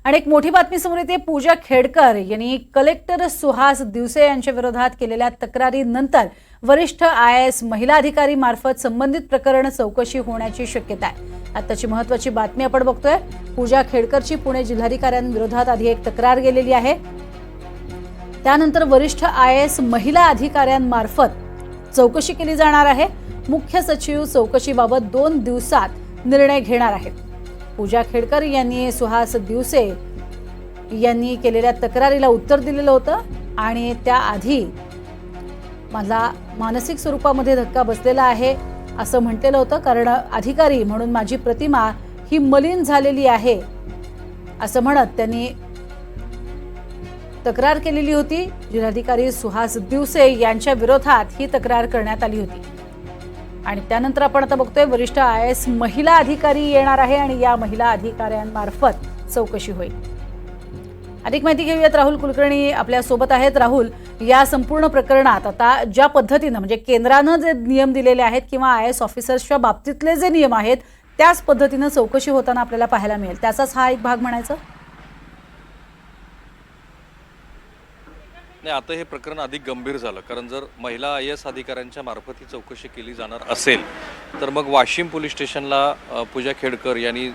आणि एक मोठी बातमी समोर येते। पूजा खेडकर यांनी कलेक्टर सुहास दिवसे यांच्या विरोधात केलेल्या तक्रारीनंतर वरिष्ठ IAS महिला अधिकारी मार्फत संबंधित प्रकरण चौकशी होण्याची शक्यता आहे। आताची महत्त्वाची बातमी आपण बघतोय। पूजा खेडकरची पुणे जिल्हाधिकाऱ्यांविरोधात आधी एक तक्रार गेलेली आहे, त्यानंतर वरिष्ठ IAS महिला अधिकाऱ्यांमार्फत चौकशी केली जाणार आहे। मुख्य सचिव चौकशीबाबत 2 दिवसात निर्णय घेणार आहेत। पूजा खेडकर यांनी सुहास दिवसे यांनी केलेल्या तक्रारीला उत्तर दिलेलं होतं आणि त्याआधी मला मानसिक स्वरूपामध्ये धक्का बसलेला आहे असं म्हटलेलं होतं, कारण अधिकारी म्हणून माझी प्रतिमा ही मलिन झालेली आहे असं म्हणत त्यांनी तक्रार केलेली होती। जिल्हाधिकारी सुहास दिवसे यांच्या विरोधात ही तक्रार करण्यात आली होती आणि त्यानंतर आपण आता बघतोय वरिष्ठ IAS महिला अधिकारी येणार आहे आणि या महिला अधिकाऱ्यांमार्फत चौकशी होईल। अधिक माहिती घेऊयात, राहुल कुलकर्णी आपल्या सोबत आहेत। राहुल, या संपूर्ण प्रकरणात आता ज्या पद्धतीने म्हणजे केंद्राने जे नियम दिलेले आहेत किंवा IAS ऑफिसर्सच्या बाबतीतले जे नियम आहेत त्याच पद्धतीने चौकशी होताना आपल्याला पाहायला मिळेल, त्याचाच हा एक भाग म्हणायचा। नाही, आता हे प्रकरण अधिक गंभीर झालं, कारण जर महिला IAS अधिकाऱ्यांच्या मार्फत ही चौकशी केली जाणार असेल तर मग वाशिम पोलीस स्टेशनला पूजा खेडकर यांनी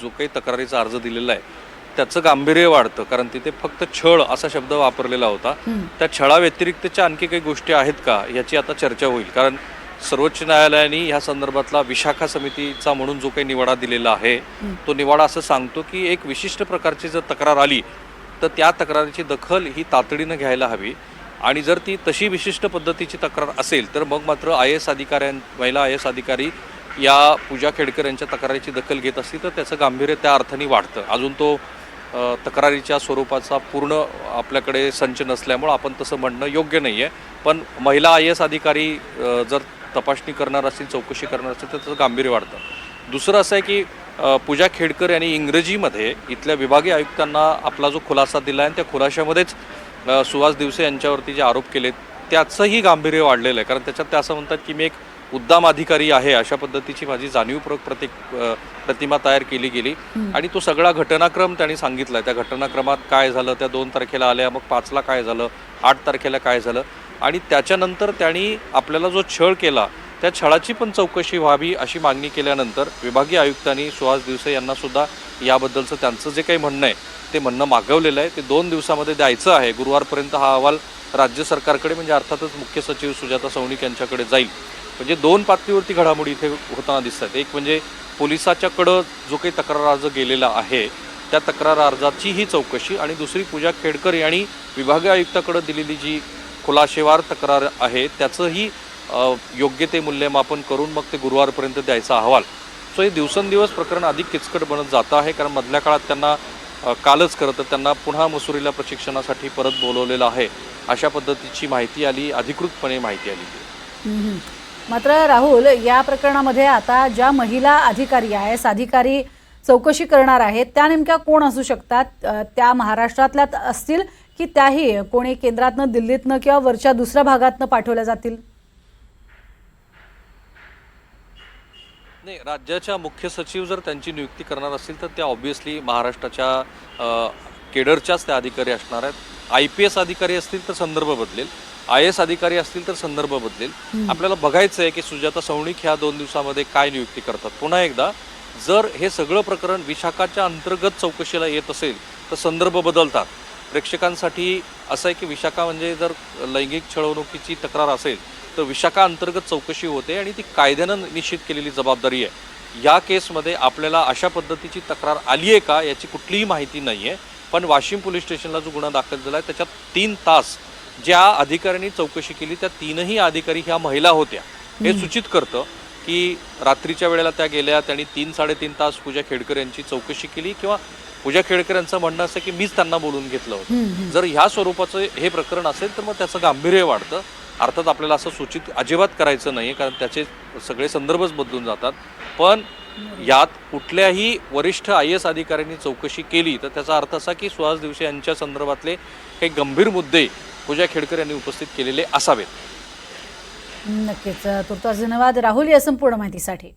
जो काही तक्रारीचा अर्ज दिलेला आहे त्याचं गांभीर्य वाढतं, कारण तिथे फक्त छळ असा शब्द वापरलेला होता। त्या छळाव्यतिरिक्तच्या आणखी काही गोष्टी आहेत का याची आता चर्चा होईल, कारण सर्वोच्च न्यायालयाने ह्या संदर्भातला विशाखा समितीचा म्हणून जो काही निवाडा दिलेला आहे तो निवाडा असं सांगतो की एक विशिष्ट प्रकारची जर तक्रार आली तर त्या तक्रारीची दखल ही तातडीनं घ्यायला हवी आणि जर ती तशी विशिष्ट पद्धतीची तक्रार असेल तर मग मात्र महिला IAS अधिकारी या पूजा खेडकर यांच्या तक्रारीची दखल घेत असतील तर त्याचं गांभीर्य त्या अर्थाने वाढतं। अजून तो तक्रारीच्या स्वरूपाचा पूर्ण आपल्याकडे संच नसल्यामुळे आपण तसं म्हणणं योग्य नाही आहे, पण महिला IAS अधिकारी जर तपासणी करणार असतील, चौकशी करणार असतील तर त्याचं गांभीर्य वाढतं। दुसरं असं आहे की पूजा खेडकर यांनी इंग्रजीमध्ये इथल्या विभागीय आयुक्तांना आपला जो खुलासा दिला आहे त्या खुलाशामध्येच सुहास दिवसे यांच्यावरती जे आरोप केलेत त्याचंही गांभीर्य वाढलेलं आहे, कारण त्याच्यात ते असं म्हणतात की मी एक उद्दाम अधिकारी आहे अशा पद्धतीची माझी जाणीवपूर्वक प्रतिमा तयार केली गेली आणि तो सगळा घटनाक्रम त्यांनी सांगितला। त्या घटनाक्रमात काय झालं, त्या 2 तारखेला आल्या, मग 5ला काय झालं, 8 तारखेला काय झालं आणि त्याच्यानंतर त्यांनी आपल्याला जो छळ केला त्या छळाची पण चौकशी व्हावी अशी मागणी केल्यानंतर विभागीय आयुक्तांनी सुहास दिवसे यांना सुद्धा याबद्दलचं त्यांचं जे काही म्हणणं आहे ते म्हणणं मागवलेलं आहे। ते 2 दिवसामध्ये द्यायचं आहे। गुरुवारपर्यंत हा अहवाल राज्य सरकारकडे म्हणजे अर्थातच मुख्य सचिव सुजाता सौनिक यांच्याकडे जाईल। म्हणजे 2 पातळीवरती घडामोडी इथे होताना दिसतात। एक म्हणजे पोलिसाच्याकडं जो काही तक्रार अर्ज गेलेला आहे त्या तक्रार अर्जाची ही चौकशी आणि दुसरी पूजा खेडकर यांनी विभागीय आयुक्ताकडे दिलेली जी खुलाशेवार तक्रार आहे त्याचंही योग्य ते मूल्यमापन करून मग ते गुरुवारपर्यंत द्यायचा अहवाल। सो हे दिवसेंदिवस प्रकरण अधिक किचकट बनत जातं आहे, कारण मधल्या काळात त्यांना कालच खरं तर त्यांना पुन्हा मसुरीला प्रशिक्षणासाठी परत बोलवलेलं आहे अशा पद्धतीची माहिती आली, अधिकृतपणे माहिती आली। मात्र राहुल, या प्रकरणामध्ये आता ज्या महिला अधिकारी IAS अधिकारी चौकशी करणार आहेत त्या नेमक्या कोण असू शकतात? त्या महाराष्ट्रातल्याच असतील की त्याही कोणी केंद्रातनं, दिल्लीतनं किंवा वरच्या दुसऱ्या भागातनं पाठवल्या जातील? नाही, राज्याच्या मुख्य सचिव जर त्यांची नियुक्ती करणार असतील तर त्या ऑब्व्हियसली महाराष्ट्राच्या केडरच्याच त्या अधिकारी असणार आहेत। IPS अधिकारी असतील तर संदर्भ बदलेल, IAS अधिकारी असतील तर संदर्भ बदलेल। आपल्याला बघायचं आहे की सुजाता सौनिक ह्या 2 दिवसामध्ये काय नियुक्ती करतात। पुन्हा एकदा, जर हे सगळं प्रकरण विशाखाच्या अंतर्गत चौकशीला येत असेल तर संदर्भ बदलतात। प्रेक्षकांसाठी असं आहे की विशाखा म्हणजे जर लैंगिक छळवणुकीची तक्रार असेल तर विशाखा अंतर्गत चौकशी होते आणि ती कायद्यानं निश्चित केलेली जबाबदारी आहे। या केसमध्ये आपल्याला अशा पद्धतीची तक्रार आली आहे का याची कुठलीही माहिती नाही आहे, पण वाशिम पोलीस स्टेशनला जो गुन्हा दाखल झाला आहे त्याच्यात 3 तास ज्या अधिकाऱ्यांनी चौकशी केली त्या 3ही अधिकारी ह्या महिला होत्या। हे सूचित करतं की रात्रीच्या वेळेला त्या गेल्या, त्यांनी 3-3.5 तास पूजा खेडकर यांची चौकशी केली किंवा पूजा खेडकर यांचं म्हणणं असं की मीच त्यांना बोलून घेतलं होतं। जर ह्या स्वरूपाचं हे प्रकरण असेल तर मग त्याचं गांभीर्य वाढतं। अर्थात आपल्याला असं सूचित अजिबात करायचं नाही, कारण त्याचे सगळे संदर्भच बदलून जातात, पण यात कुठल्याही वरिष्ठ IAS अधिकाऱ्यांनी चौकशी केली तर त्याचा अर्थ असा की सुहास दिवसे यांच्या संदर्भातले काही गंभीर मुद्दे पूजा खेडकर यांनी उपस्थित केलेले असावेत। नक्कीच। तुर्तास धन्यवाद राहुल या संपूर्ण माहितीसाठी।